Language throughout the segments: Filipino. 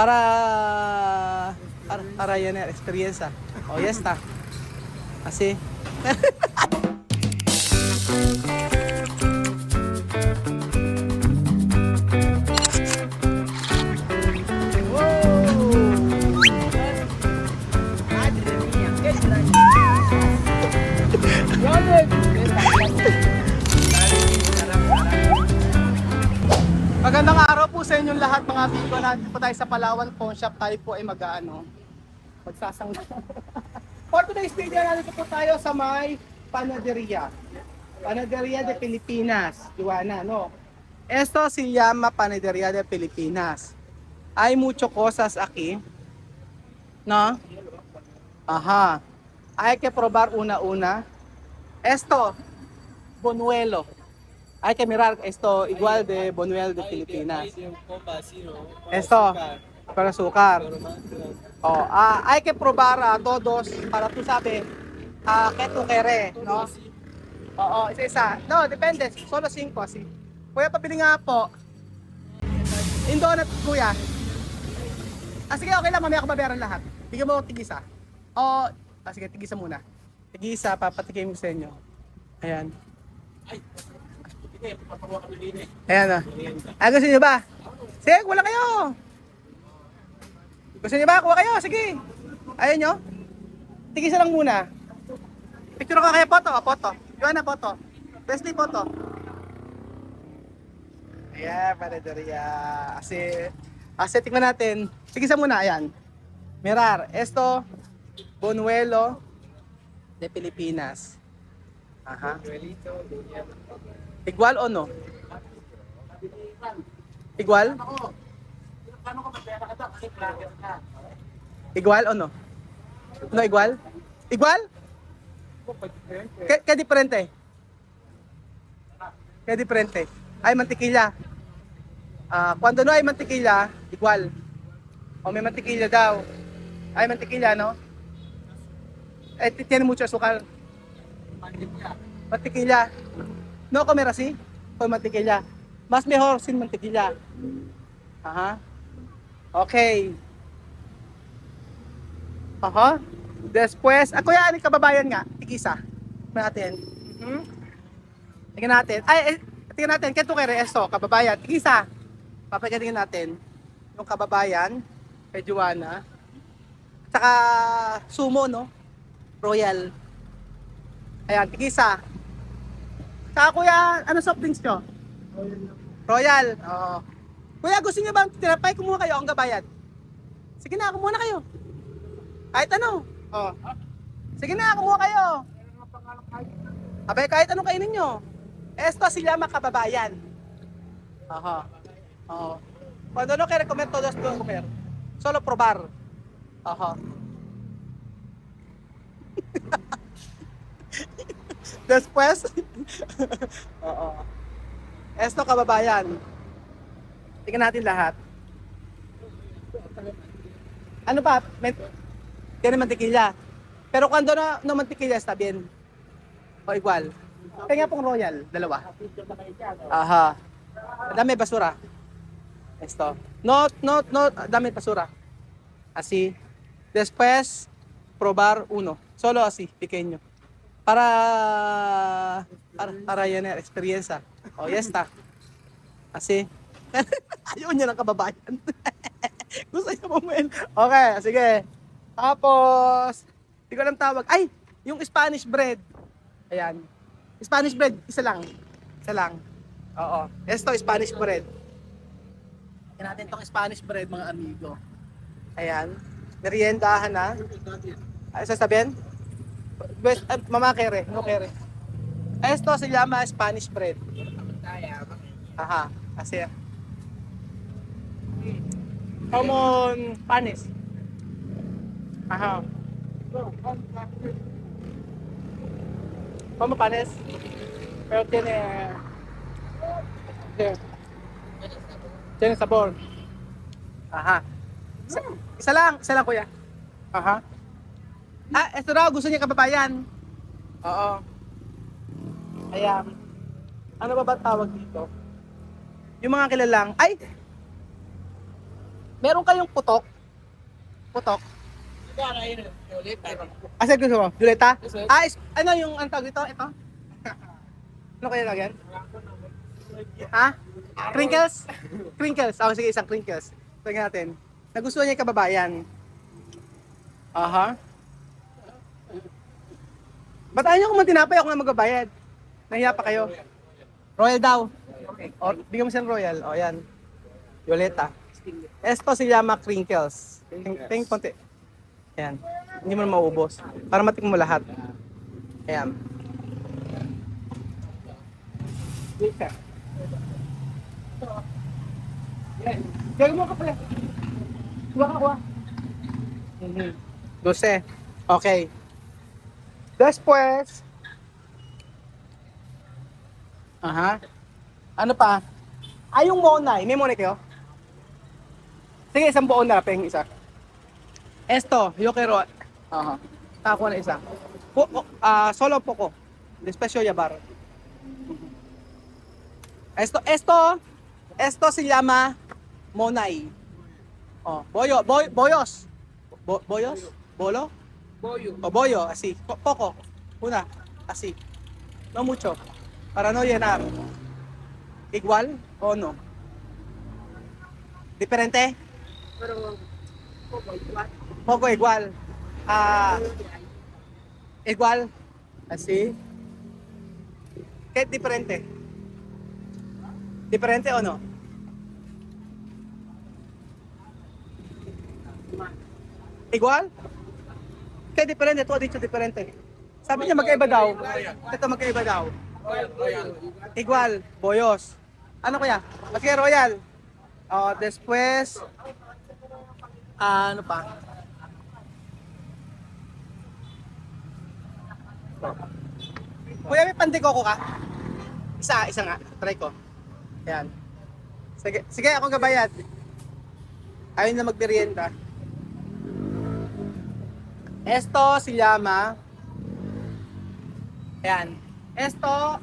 para yan ang experience. O yes ta. Kasi magandang araw po sa inyong lahat mga amigo. Nandito po tayo sa Palawan Pawn Shop. Tayo po ay magsasangga. For today's video, nandito po tayo sa may Panaderia. Panaderia de Pilipinas. Juana, no? Esto se llama Panaderia de Pilipinas. Hay mucho cosas aquí. No? Ajá. Hay que probar una. Esto, Bonuelo. Hay que mirar esto igual de Bonuel de Filipinas. Esto, para azúcar. Oh, hay que probar a todos para tú sabes qué tú quieres, ¿no? Oo, isa-isa. No, depende. Solo 5 así. Kuya, pabili nga po. Indonut, kuya. Sige, okay lang. Mamaya ako babayaran lahat. Bigyan mo tigisa. Sige, tigisa muna. Tigisa, papatikim ko sa inyo. Ayan. Ayan na. Gusto nyo ba? Sige, wala kayo. Gusto nyo ba? Kuha kayo. Sige. Ayun nyo. Tigisa lang muna. Picture ko kayo. Photo. Yun na, photo. Wesley, photo. Ayan, Panaderia. Kasi tingnan natin. Tigisa muna. Ayan. Mirar. Esto, Bonuelo de Pilipinas. Aha. Igual o no? Igual? Igual o no? No igual? Igual? ¿Qué diferente? ¿Qué diferente? Hay mantequilla. Cuando no hay mantequilla, igual. O may mantequilla daw. Hay mantequilla, no? Tiene mucho azúcar. Mantequilla. No comer así, con mantequilla. Más mejor sin mantequilla. Ajá. Okay. Aha. Después, kuya, ano kababayan nga? Tigisa. Natin. Tingnan natin. Tingnan natin. Kaya ito kay Resto, kababayan. Tigisa. Papagatingin natin. Yung kababayan, kay Juana. Tsaka Sumo, no? Royal. Ayan, tigisa. Saka kuya, ano soft drinks nyo? Royal. Oo. Kuya, gusto nyo ba tinapay? Kumuha kayo ang gabayad. Sige na, kumuha na kayo. Kahit ano. Oo. Sige na, kumuha kayo. Abay, kahit anong kainin nyo. Esto se llama kababayan. Aha. Oo. Cuando no quiere comer, todos pueden comer. Solo probar. Aha. Después, oo. Esto kababayan. Tingnan natin lahat. Ano pa? Tiene mantequilla. Pero cuando no mantequilla está bien. O igual. Kaya nga pong royal, dalawa. Aha. Dami basura. Esto. No, dami basura. Así. Después, probar uno. Solo así, pequeño. Para yan ang experience. O yes ta. Kasi ayun niya ng kababayan. Gusto niya bumuel. Okay, sige. Tapos hindi ko alam tawag. Ay, yung Spanish bread. Ayan. Spanish bread, isa lang. Oo. Esto Spanish bread. Tingnan natin tong Spanish bread mga amigo. Ayan. Meriendahan na. Ay, sasabihin? Mamá quiere, no quiere. Esto se llama Spanish bread. Ajá, así. Common panes. Ajá. Como panes. Pero tiene sabor. Ajá. Isa lang kuya. Aha. Ito raw gusto niya kababayan. Oo. Ayan. Ano ba tawag dito? Yung mga kilalang, Meron kayong putok? Putok? Asa gusto mo? Violeta? Ano yung ang tawag ito? Ito? Ano kaya lagyan? Ha? Crinkles? Crinkles. Oh, sige, isang crinkles. Tingnan natin. Nagustuhan niya yung kababayan. Aha. Ba't ayaw ko man tinapay? Ako nga magbabayad. Nahiya pa kayo. Royal daw. O, bigyan mo siyang royal. O, yan. Violeta. Esto se llama crinkles. Ting konti. Ayan. Hindi mo na maubos. Para matikman mo lahat. Ayan. Gagawin mo ka pala. Kuha ka, kuha. 12. Okay. Después. Aha. Ano pa? Yung monay. May monay kayo? Sige, isang buo na. Peng isa. Esto, yo quiero. Aha. Ako na isa. Solo poco. Después llevar. Esto se llama monay. Oh, boyos. Boyos? Bolo? Boyo. O boyo, así. Poco. Una, así. No mucho. Para no llenar. Igual o no? Diferente? Pero, igual. Poco igual. Igual. Así. ¿Qué diferente? ¿Diferente o no? Igual? ¿Qué diferente? Tú has dicho diferente. Sabi niya magkaiba daw. Ito magkaiba daw. Igual. Boyos. Ano kaya? Mas kaya royal. Después. Ano pa? Kuya, may pandikoko ka? Isa nga. Try ko. Ayan. Sige, ako gabayad. Ayun na magmerienda. Esto se llama. Ayan. Esto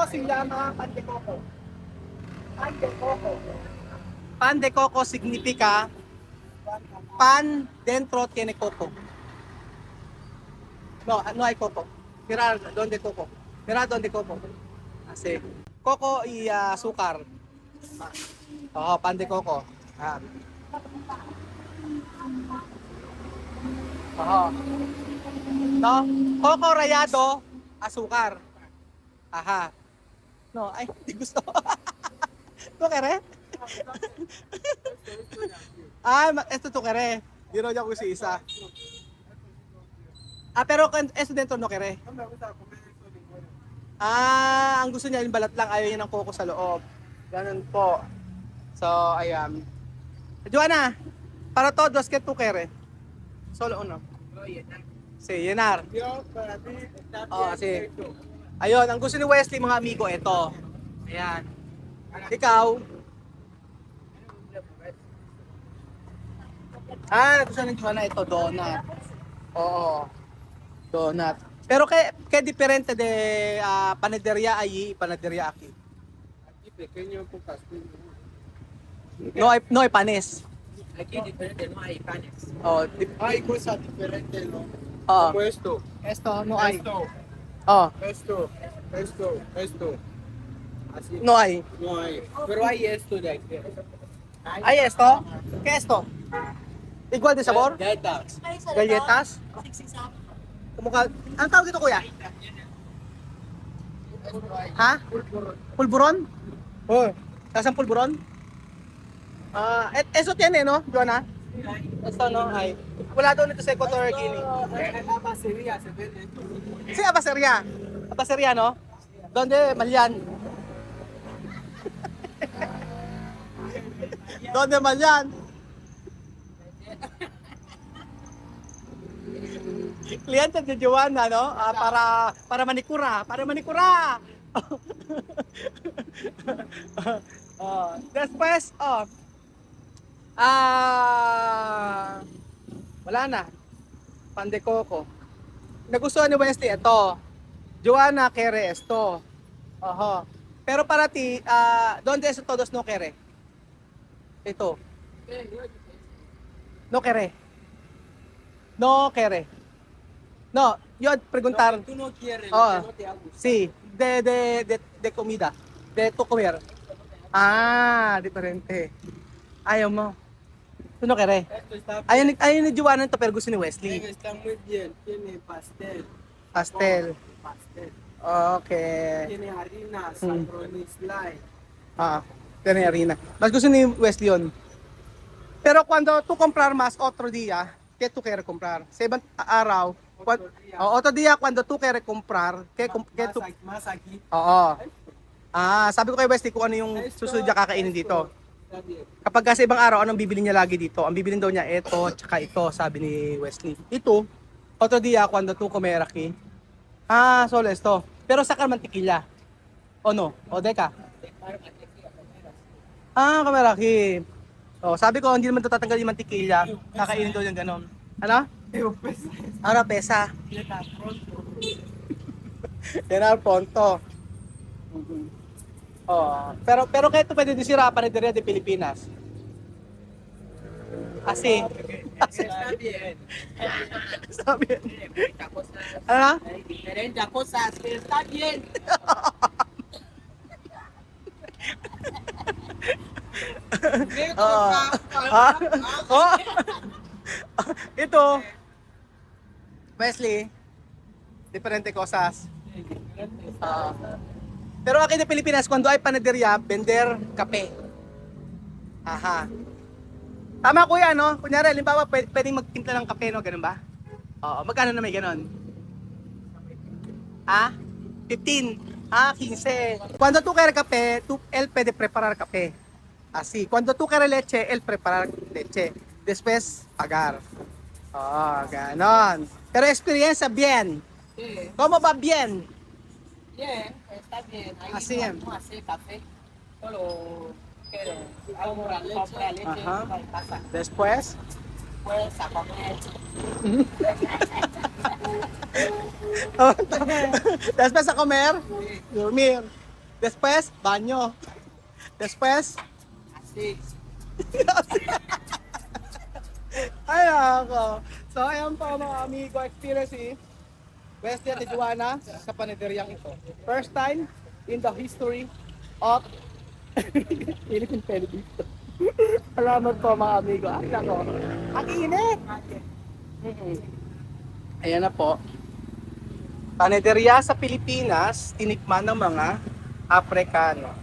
se llama pan de coco. Pan de coco. Pan de coco significa pan dentro tiene coco. No hay coco. Mira donde coco. Mira donde coco. Así. Coco y azúcar. Pan de coco. Ayan. No, coco rayado, azúcar. Aha. No, ay, hindi gusto. ¿Tú querés? Esto tú querés. Di raw niya kung si isa. Pero esto dentro no querés. Ang gusto niya yung balat lang, ayaw niya ng coco sa loob. Ganun po. So, ayan. Joanna, para todos, ¿qué tú quieres? Solo uno. Sí, llenar. Sí. Ayun, ang gusto ni Wesley, mga amigo, ito. Ayan. Ikaw? Gusto ni Joanna ito, donut. Oo. Donut. Pero que diferente de panadería allí y panadería aquí. Aquí pequeño con pastel. No hay panes. Aquí diferente, no hay panes. Hay cosas diferentes, ¿no? Oh. Como esto. Esto no hay. Esto. Oh, Esto. Así. no hay. No hay. Pero hay esto de aquí. ¿Hay esto? ¿Qué es esto? ¿Igual de sabor? Galletas. Galletas? Kumukha. Anong tawag dito, kuya? Ha? Pulburon? Oh. Sasang pulburon? Eso tiene, no, Joanna? Esto no hay. Wala daw nito sa Equatorial Guinea. La basería se vende. Sí, Abaseria. Abaseria, no? ¿Dónde? Malian. ¿Dónde Malian? Kliyente ni Joanna, no? Para manikura, Después, wala na. Pan de coco. Nagustuhan ni Wesley ito. Joanna quiere esto. Pero para ti, donde eso todos no quiere? Ito. No quere. No quere. No, yo preguntar. Tú no quieres, Oh, no te hago. sí, de comida. De tu comer. Ah, diferente. Ayaw mo. Tu no quere. Esto está Ayaw ni Juana to pero gusto ni bien, Wesley. está muy bien. Tiene pastel. Pastel. Pastel. Okay. Tiene harina, Mm. sabrones light. Ah, tiene harina. Mas gusto ni Wesley yun. Pero cuando tu comprar mas otro dia, que tu quer comprar? Sa ibang araw, Otro día. otro dia cuando tu quer comprar, que tu... Más aquí. Oo. Ah, sabi ko kay Wesley kung ano yung susunod niya kakainin dito. Está bien. Kapag kasi ibang araw, anong bibili niya lagi dito? Ang bibili daw niya ito, tsaka ito, sabi ni Wesley. Ito, otro dia cuando tu comer aquí. Ah, solo esto. Pero sa mantikilya. O no? O deka? Ah, kameraki. Oh, sabi ko, hindi naman ito tatanggal yung mantikilya. Kakainin daw yung ganon. Ano? Pero pues, Ano, pesa? llega pronto. Yan ang ponto. Oh, pero kahit ito pwede din si Rapa ni Diria de Pilipinas. Asi. Está bien. Sabi. Diferente cosas. Ano? Diferente cosas, pero está bien. Ah. Ah. Oh. Ito. Wesley. Diferente cosas. Ah. Pero aquí sa Pilipinas, cuando hay panaderia, vender kape. Aha. Tama kuya, no? Kunyari, halimbawa, pwedeng magtimpla ng kape, no? Ganun ba? Oo. Magkano na may ganun? Ah? 15. Ah, 15. Cuando tú quieres café, él puede preparar café. Así. Cuando tú quieres leche, él preparar leche. Después, pagar. Oh, ganon. Pero experiencia bien. Sí, ¿Cómo va bien? bien, está bien. Ahí Así no, es. no hace café, solo quiere compra leche Ajá. para casa. Después, Pues a comer. después a comer, dormir. Después, baño. Después, Así. ay ako. So, ayan po mga amigo, experience si Wesley at Juana sa panaderyang ito. First time in the history of Philippine Television. Salamat po mga amigo. Ay nako, ang init! Ayan na po. Panaderya sa Pilipinas, tinikman ng mga Aprikano.